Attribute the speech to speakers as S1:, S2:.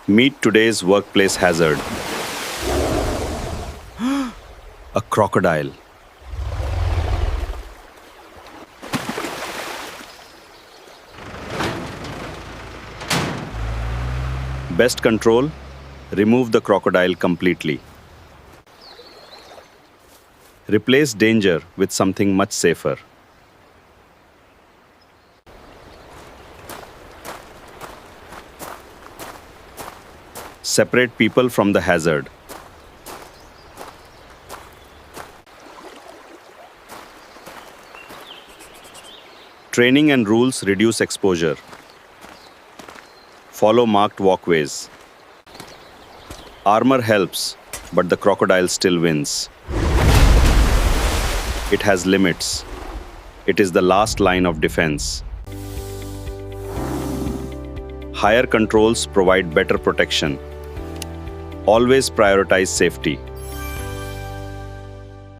S1: Meet today's workplace hazard. A crocodile. Best control, remove the crocodile completely. Replace danger with something much safer. Separate people from the hazard. Training and rules reduce exposure. Follow marked walkways. Armor helps, but the crocodile still wins. It has limits. It is the last line of defense. Higher controls provide better protection. Always prioritize safety.